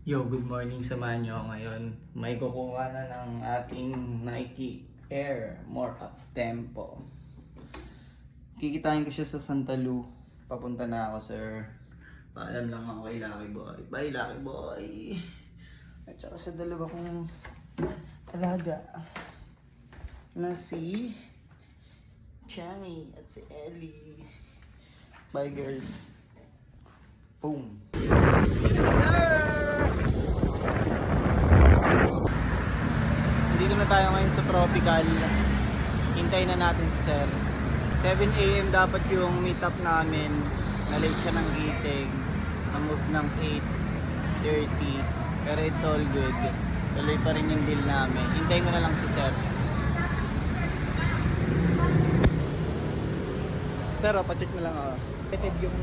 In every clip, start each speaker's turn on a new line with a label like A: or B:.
A: Yo, good morning, samahan nyo ako ngayon. May kukuha na ng ating Nike Air More Up Tempo. Kikitain ko siya sa Santa Lu. Papunta na ako, sir. Paalam lang ako kay Lucky Boy. Bye, Lucky Boy! At saka sa dalawa kong alaga na si Chami at si Ellie. Bye, girls. Boom! Yes, sir! Dito na tayo ngayon sa Tropical. Hintayin na natin si Sir. 7 AM dapat yung meet up namin. Na-late siya ng gising. Na-move ng 8:30. Pero it's all good. Tuloy pa rin yung deal namin. Hintayin ko na lang si Sir. Sir, pacheck na lang ako.
B: Yung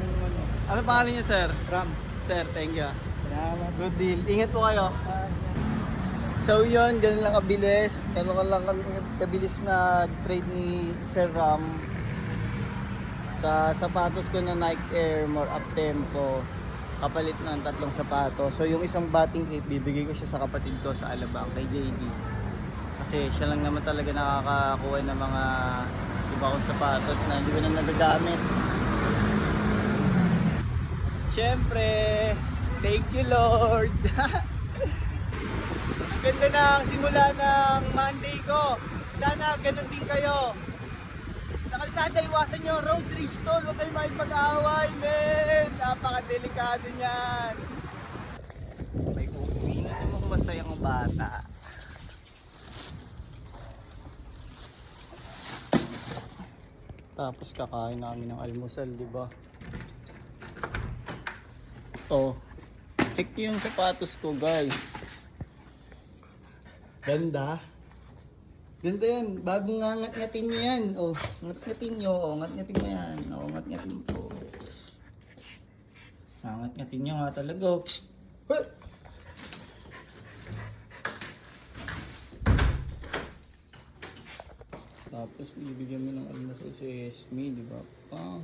A: Ano pangalan niyo, Sir?
B: Ram.
A: Sir, thank you.
B: Salamat.
A: Good deal. Ingat po kayo. So yun, ganun lang kabilis. Ganun lang kabilis na trade ni Sir Ram sa sapatos ko na Nike Air More Up Tempo. Kapalit ng 3 sapatos. So yung isang batting cape, bibigay ko siya sa kapatid ko sa Alabang, kay JD. Kasi siya lang naman talaga nakakakuha ng mga iba kong sapatos na hindi ko na nagagamit. Siyempre, thank you Lord! Ganda ng simula ng Monday ko. Sana ganun din kayo. Sa kalsada, iwasan nyo road rage tol. Huwag kayo makipag-away, men. Napaka-delikado niyan. May uuwi na namang masayang bata. Tapos kakain namin ng almusal, di ba? Oh, check yung sapatos ko, guys. Ganda. Ganda yan. Bagong ngat-ngatin nyo yan. Oh, ngat-ngatin nyo. Oh, ngat-ngatin mo yan. Oh, ngat-ngatin po. Ngat-ngatin nyo nga talaga. Psst! Huh! Tapos bibigyan mo ng almusal si Esme, di ba? Ah.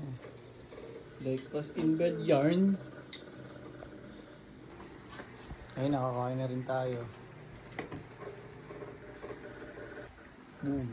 A: Breakfast in bed yarn. Ay, nakakain na rin tayo. Boom.